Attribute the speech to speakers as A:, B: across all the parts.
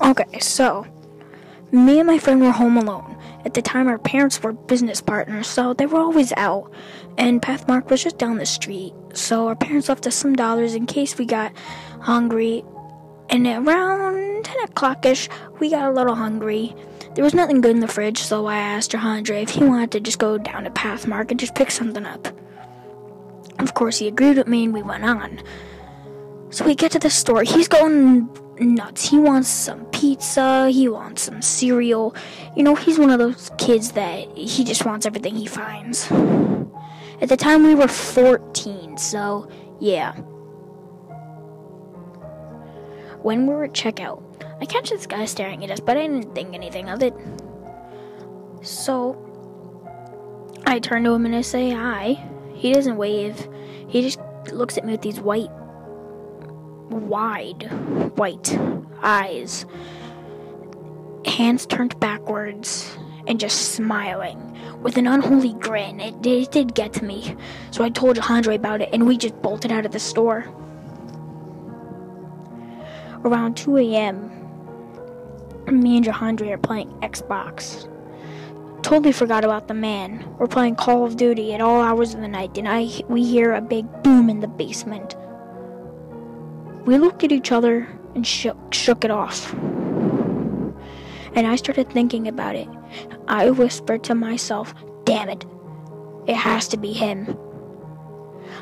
A: Okay, so me and my friend were home alone. At the time, our parents were business partners, so they were always out. And Pathmark was just down the street, so our parents left us some dollars in case we got hungry. And around 10 o'clock-ish, we got a little hungry. There was nothing good in the fridge, so I asked Jahandre if he wanted to just go down to Pathmark and just pick something up. Of course, he agreed with me, and we went on. So we get to the store. He's going nuts. He wants some pizza. He wants some cereal. You know, he's one of those kids that he just wants everything he finds. At the time, we were 14, so yeah. When we were at checkout, I catch this guy staring at us, but I didn't think anything of it. So I turn to him and I say hi. He doesn't wave. He just looks at me with these wide white eyes, hands turned backwards, and just smiling with an unholy grin. It did get to me, so I told Jahandre about it, and we just bolted out of the store. Around 2 a.m., me and Jahandre are playing Xbox. Totally forgot about the man. We're playing Call of Duty at all hours of the night, and we hear a big boom in the basement. We looked at each other and shook it off. And I started thinking about it. I whispered to myself, damn it has to be him.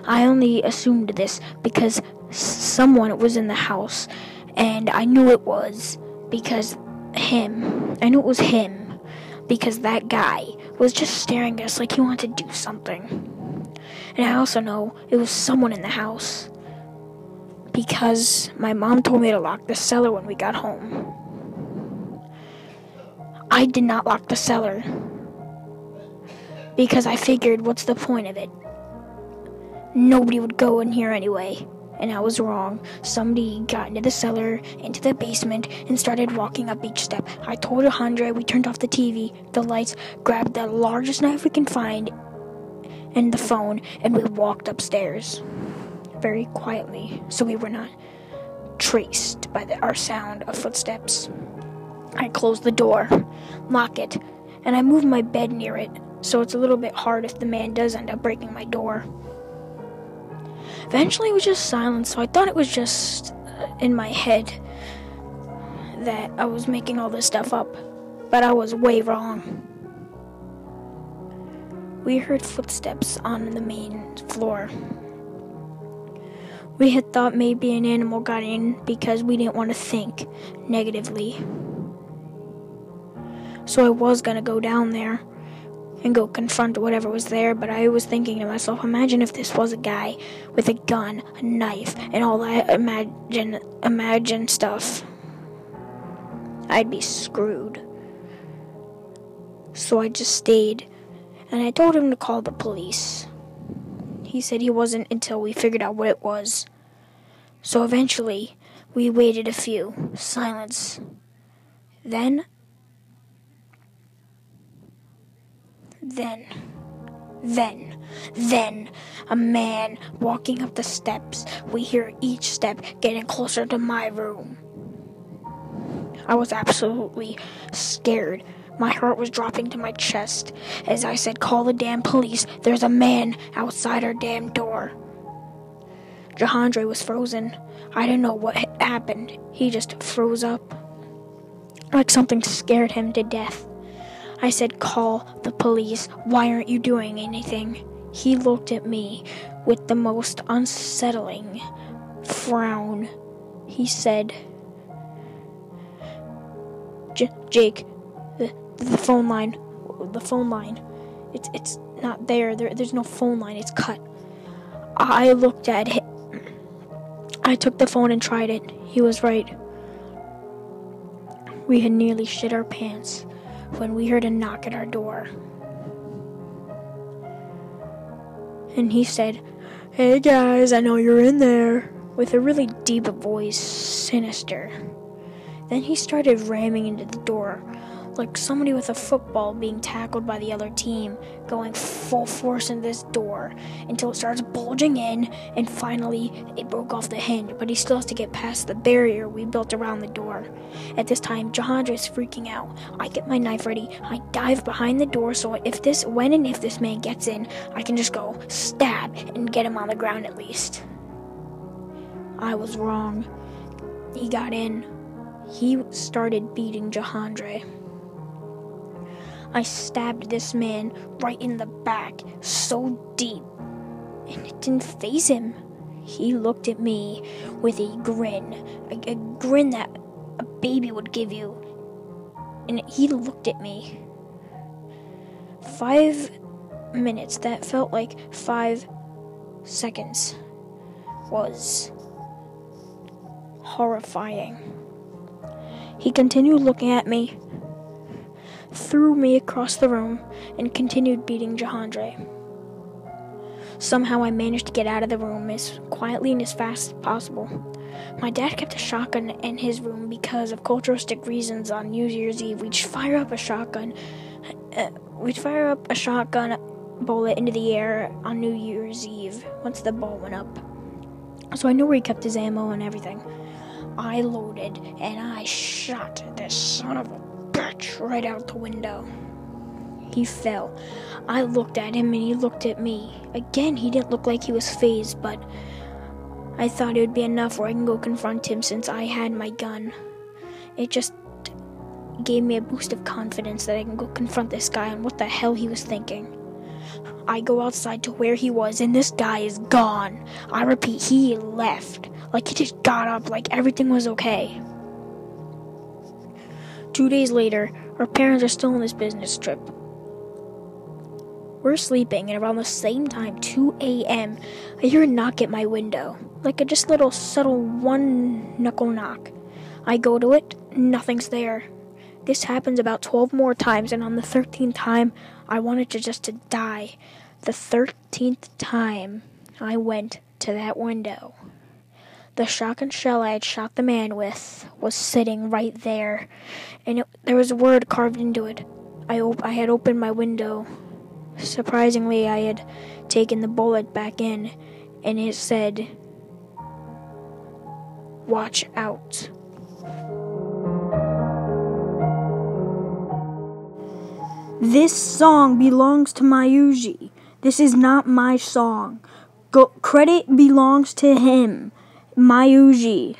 A: I only assumed this because someone was in the house, and I knew it was because I knew it was him because that guy was just staring at us like he wanted to do something. And I also know it was someone in the house because my mom told me to lock the cellar when we got home. I did not lock the cellar because I figured, what's the point of it? Nobody would go in here anyway. And I was wrong. Somebody got into the cellar, into the basement, and started walking up each step. I told Jahandre, we turned off the TV, the lights, grabbed the largest knife we can find, and the phone, and we walked upstairs. Very quietly, so we were not traced by our sound of footsteps. I close the door, lock it, and I move my bed near it, so it's a little bit hard if the man does end up breaking my door. Eventually it was just silence, so I thought it was just in my head that I was making all this stuff up, but I was way wrong. We heard footsteps on the main floor. We had thought maybe an animal got in because we didn't want to think negatively. So I was going to go down there and go confront whatever was there, but I was thinking to myself, imagine if this was a guy with a gun, a knife, and all that imagine stuff. I'd be screwed. So I just stayed, and I told him to call the police. He said he wasn't until we figured out what it was. So eventually, we waited a few. Silence. Then, a man walking up the steps. We hear each step getting closer to my room. I was absolutely scared. My heart was dropping to my chest as I said, call the damn police. There's a man outside our damn door. Jahandre was frozen. I didn't know what happened. He just froze up, like something scared him to death. I said, call the police. Why aren't you doing anything? He looked at me with the most unsettling frown. He said, Jake, the phone line. It's not there. There's no phone line. It's cut. I looked at him. I took the phone and tried it. He was right. We had nearly shit our pants when we heard a knock at our door. And he said, "Hey guys, I know you're in there," with a really deep voice, sinister. Then he started ramming into the door, like somebody with a football being tackled by the other team, going full force into this door until it starts bulging in, and finally it broke off the hinge, but he still has to get past the barrier we built around the door. At this time, Jahandra is freaking out. I get my knife ready. I dive behind the door so if this man gets in, I can just go stab and get him on the ground at least. I was wrong. He got in. He started beating Jahandra. I stabbed this man right in the back, so deep, and it didn't faze him. He looked at me with a grin that a baby would give you, and he looked at me. 5 minutes, that felt like 5 seconds, was horrifying. He continued looking at me, threw me across the room, and continued beating Jahandra. Somehow I managed to get out of the room as quietly and as fast as possible. My dad kept a shotgun in his room because of culturalistic reasons. On New Year's Eve, we'd fire up a shotgun bullet into the air on New Year's Eve once the ball went up. So I knew where he kept his ammo and everything. I loaded and I shot this son of a bitch right out the window. He fell. I looked at him and he looked at me. Again, he didn't look like he was fazed, but I thought it would be enough where I can go confront him since I had my gun. It just gave me a boost of confidence that I can go confront this guy and what the hell he was thinking. I go outside to where he was, and this guy is gone. I repeat, he left. Like he just got up, like everything was okay. 2 days later, our parents are still on this business trip. We're sleeping, and around the same time, 2 a.m., I hear a knock at my window. Like a just little subtle one-knuckle knock. I go to it, nothing's there. This happens about 12 more times, and on the 13th time, I wanted to die. The 13th time I went to that window, the shotgun shell I had shot the man with was sitting right there, and there was a word carved into it. I had opened my window. Surprisingly, I had taken the bullet back in, and it said, "Watch out." This song belongs to Myuuji. This is not my song. Credit belongs to him, Myuuji.